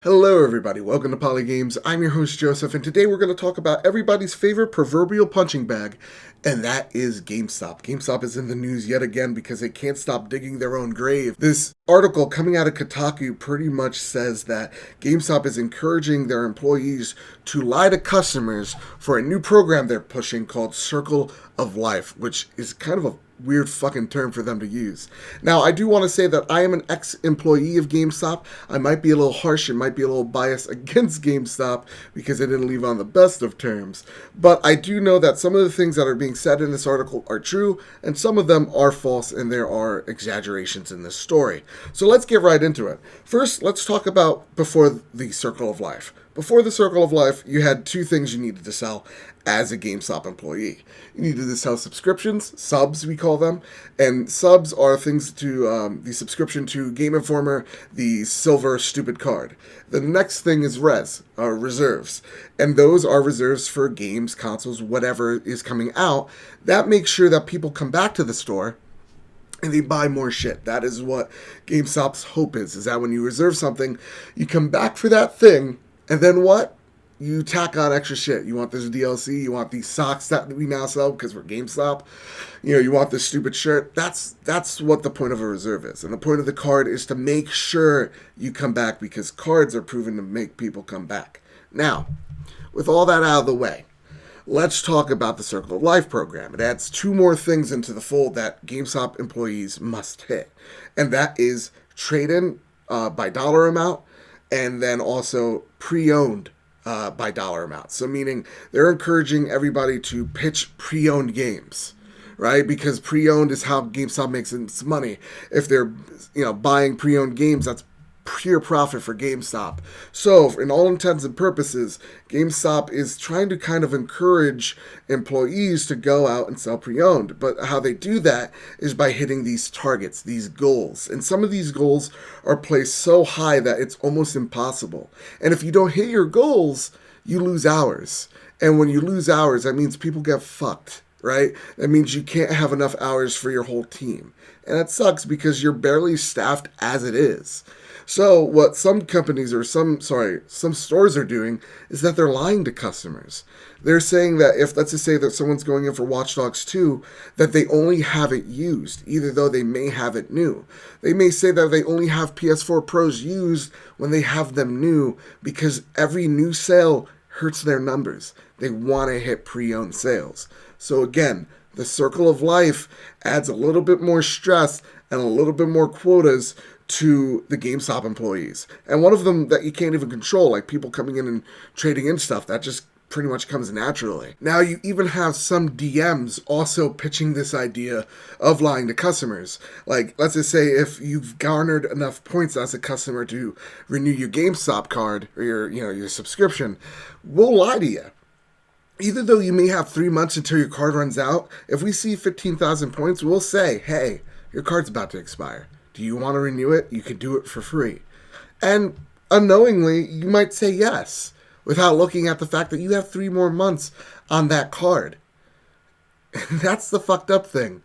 Hello everybody, welcome to Poly Games. I'm your host Joseph, and today we're going to talk about everybody's favorite proverbial punching bag, and that is GameStop. GameStop is in the news yet again because they can't stop digging their own grave. This article coming out of Kotaku pretty much says that GameStop is encouraging their employees to lie to customers for a new program they're pushing called Circle of Life, which is kind of a weird fucking term for them to use. Now, I do want to say that I am an ex-employee of GameStop. I might be a little harsh and might be a little biased against GameStop because I didn't leave on the best of terms. But I do know that some of the things that are being said in this article are true, and some of them are false, and there are exaggerations in this story. So let's get right into it. First, let's talk about before the Circle of Life. Before the Circle of Life, you had two things you needed to sell as a GameStop employee. You needed to sell subscriptions, subs we call them, and subs are things to the subscription to Game Informer, the silver stupid card. The next thing is reserves, and those are reserves for games, consoles, whatever is coming out. That makes sure that people come back to the store and they buy more shit. That is what GameStop's hope is that when you reserve something, you come back for that thing, and then what? You tack on extra shit. You want this DLC, you want these socks that we now sell because we're GameStop. You want this stupid shirt. That's what the point of a reserve is. And the point of the card is to make sure you come back because cards are proven to make people come back. Now, with all that out of the way, let's talk about the Circle of Life program. It adds two more things into the fold that GameStop employees must hit. And that is trade-in by dollar amount, and then also pre-owned by dollar amount. So meaning they're encouraging everybody to pitch pre-owned games, right? Because pre-owned is how GameStop makes its money. If they're buying pre-owned games, that's pure profit for GameStop. So in all intents and purposes, GameStop is trying to kind of encourage employees to go out and sell pre-owned. But how they do that is by hitting these targets, these goals. And some of these goals are placed so high that it's almost impossible. And if you don't hit your goals, you lose hours. And when you lose hours, that means people get fucked, right? That means you can't have enough hours for your whole team. And that sucks because you're barely staffed as it is. So what some companies or some stores are doing is that they're lying to customers. They're saying that if, let's just say that someone's going in for Watch Dogs 2, that they only have it used, even though they may have it new. They may say that they only have PS4 Pros used when they have them new because every new sale hurts their numbers. They want to hit pre-owned sales. So again, the Circle of Life adds a little bit more stress and a little bit more quotas to the GameStop employees. And one of them that you can't even control, like people coming in and trading in stuff, that just pretty much comes naturally. Now you even have some DMs also pitching this idea of lying to customers. Like, let's just say if you've garnered enough points as a customer to renew your GameStop card or your subscription, we'll lie to you. Even though you may have 3 months until your card runs out, if we see 15,000 points, we'll say, hey, your card's about to expire. Do you want to renew it? You can do it for free. And unknowingly, you might say yes, without looking at the fact that you have 3 more months on that card. And that's the fucked up thing,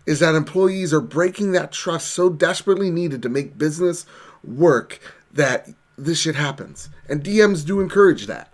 is that employees are breaking that trust so desperately needed to make business work that this shit happens. And DMs do encourage that.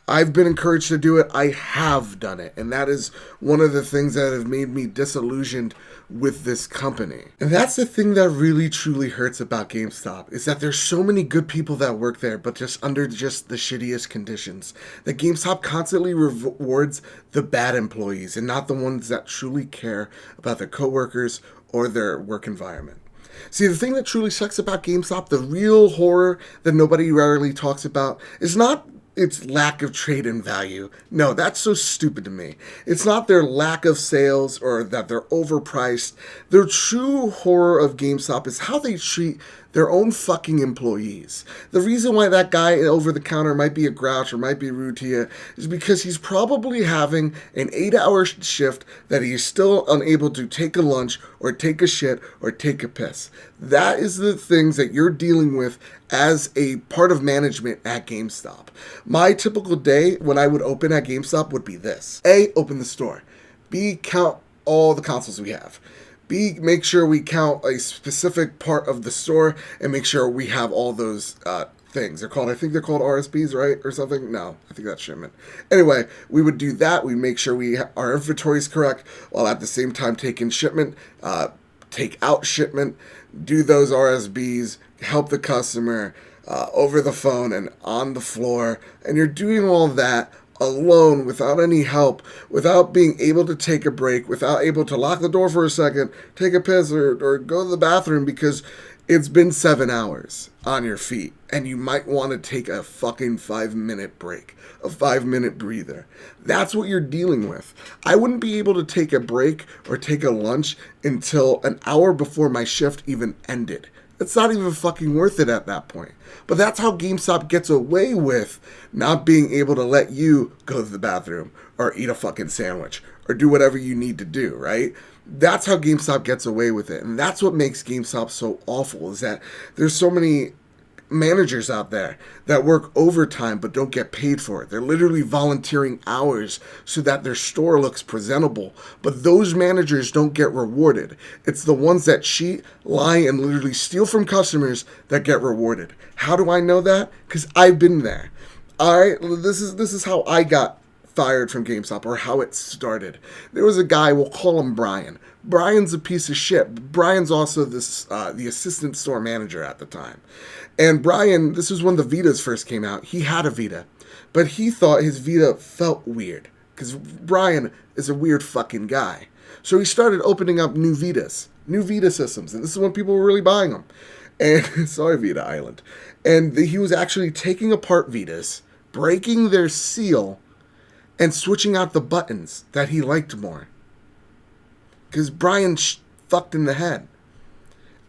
I've been encouraged to do it. I have done it. And that is one of the things that have made me disillusioned with this company. And that's the thing that really truly hurts about GameStop, is that there's so many good people that work there, but just under just the shittiest conditions. That GameStop constantly rewards the bad employees and not the ones that truly care about their coworkers or their work environment. See, the thing that truly sucks about GameStop, the real horror that nobody rarely talks about, is not its lack of trade-in value. No, that's so stupid to me. It's not their lack of sales or that they're overpriced. The true horror of GameStop is how they treat their own fucking employees. The reason why that guy over the counter might be a grouch or might be rude to you is because he's probably having an 8-hour shift that he's still unable to take a lunch or take a shit or take a piss. That is the things that you're dealing with as a part of management at GameStop. My typical day when I would open at GameStop would be this. A, open the store. B, count all the consoles we have. B, make sure we count a specific part of the store and make sure we have all those things. I think they're called RSBs, right? Or something? No, I think that's shipment. Anyway, we would do that. We make sure our inventory is correct while at the same time taking shipment, take out shipment, do those RSBs, help the customer over the phone and on the floor. And you're doing all that alone, without any help, without being able to take a break, without able to lock the door for a second, take a piss, or go to the bathroom because it's been 7 hours on your feet and you might want to take a fucking 5-minute break, a 5-minute breather. That's what you're dealing with. I wouldn't be able to take a break or take a lunch until an hour before my shift even ended. It's not even fucking worth it at that point. But that's how GameStop gets away with not being able to let you go to the bathroom or eat a fucking sandwich or do whatever you need to do, right? That's how GameStop gets away with it. And that's what makes GameStop so awful, is that there's so many managers out there that work overtime but don't get paid for it. They're literally volunteering hours so that their store looks presentable, but those managers don't get rewarded. It's the ones that cheat, lie, and literally steal from customers that get rewarded. How do I know that? Because I've been there. Alright, this is how I got fired from GameStop, or how it started. There was a guy, we'll call him Brian. Brian's a piece of shit. Brian's also the assistant store manager at the time. And Brian, this was when the Vitas first came out. He had a Vita, but he thought his Vita felt weird because Brian is a weird fucking guy. So he started opening up new Vita systems, and this is when people were really buying them. And sorry, Vita Island. And he was actually taking apart Vitas, breaking their seal, and switching out the buttons that he liked more. Because Brian fucked in the head.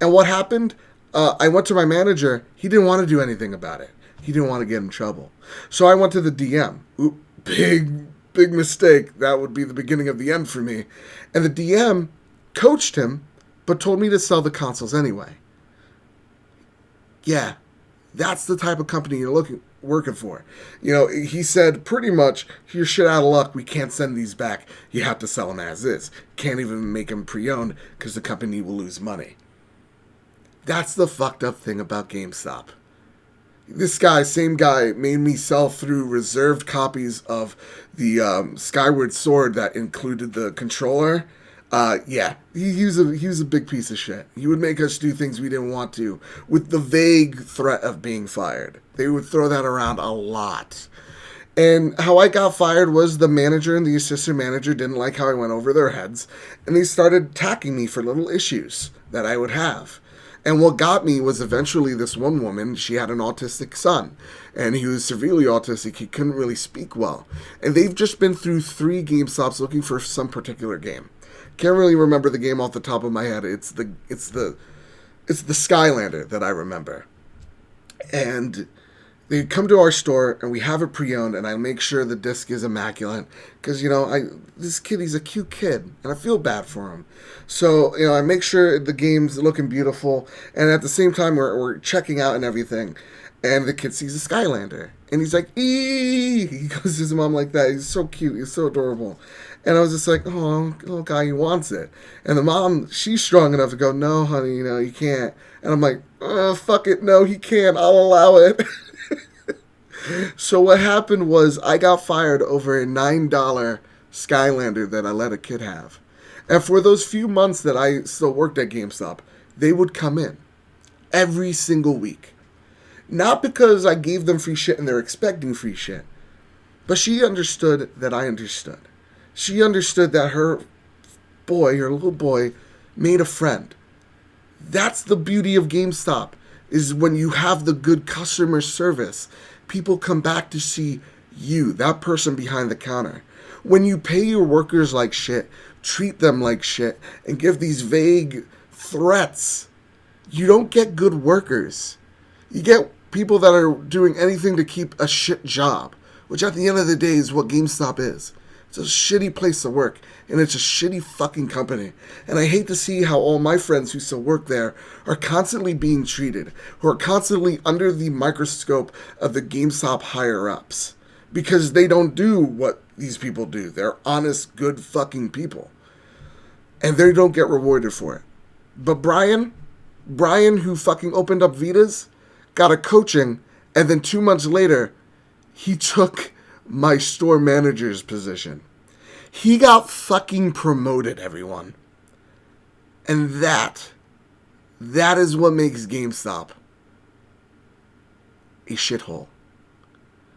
And what happened? I went to my manager. He didn't want to do anything about it. He didn't want to get in trouble. So I went to the DM. Oop, big mistake. That would be the beginning of the end for me. And the DM coached him, but told me to sell the consoles anyway. Yeah, that's the type of company you're working for. You know, he said pretty much, you're shit out of luck. We can't send these back. You have to sell them as is. Can't even make them pre-owned because the company will lose money. That's the fucked up thing about GameStop. This guy, same guy, made me sell through reserved copies of the Skyward Sword that included the controller. Yeah, he was a big piece of shit. He would make us do things we didn't want to with the vague threat of being fired. They would throw that around a lot. And how I got fired was the manager and the assistant manager didn't like how I went over their heads, and they started attacking me for little issues that I would have. And what got me was eventually this one woman, she had an autistic son, and he was severely autistic. He couldn't really speak well. And they've just been through 3 GameStops looking for some particular game. Can't really remember the game off the top of my head. It's the Skylander that I remember. And they come to our store, and we have it pre-owned, and I make sure the disc is immaculate. Because, you know, this kid, he's a cute kid, and I feel bad for him. So, you know, I make sure the game's looking beautiful, and at the same time, we're checking out and everything. And the kid sees a Skylander, and he's like, "Eee!" He goes to his mom like that. He's so cute. He's so adorable. And I was just like, oh, little guy, he wants it. And the mom, she's strong enough to go, "No, honey, you know, you can't." And I'm like, fuck it, no, he can't. I'll allow it. So what happened was I got fired over a $9 Skylander that I let a kid have. And for those few months that I still worked at GameStop, they would come in every single week. Not because I gave them free shit and they're expecting free shit, but she understood that I understood. She understood that her little boy, made a friend. That's the beauty of GameStop, is when you have the good customer service, people come back to see you, that person behind the counter. When you pay your workers like shit, treat them like shit, and give these vague threats, you don't get good workers. You get people that are doing anything to keep a shit job, which at the end of the day is what GameStop is. It's a shitty place to work, and it's a shitty fucking company. And I hate to see how all my friends who still work there are constantly being treated, who are constantly under the microscope of the GameStop higher-ups, because they don't do what these people do. They're honest, good fucking people. and they don't get rewarded for it. But Brian, who fucking opened up Vitas, got a coaching, and then 2 months later, he took my store manager's position. He got fucking promoted, everyone. And that is what makes GameStop a shithole.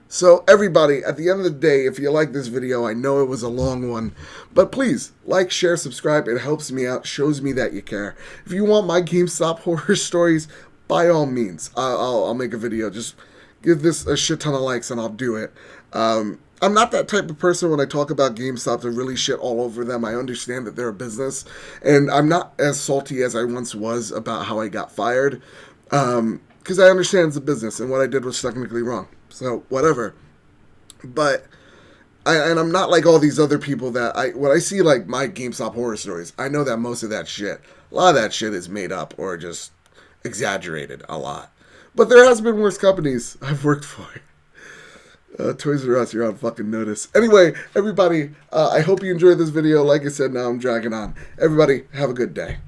So everybody, at the end of the day, if you like this video, I know it was a long one, but please like, share, subscribe. It helps me out, shows me that you care. If you want my GameStop horror stories, by all means, I'll make a video. Just give this a shit ton of likes and I'll do it. I'm not that type of person when I talk about GameStop to really shit all over them. I understand that they're a business, and I'm not as salty as I once was about how I got fired, because I understand it's a business, and what I did was technically wrong. So, whatever. But, I'm not like all these other people that, when I see like my GameStop horror stories, I know that most of that shit, a lot of that shit is made up or just exaggerated a lot. But there has been worse companies I've worked for. Toys R Us, you're on fucking notice. Anyway, everybody, I hope you enjoyed this video. Like I said, now I'm dragging on. Everybody, have a good day.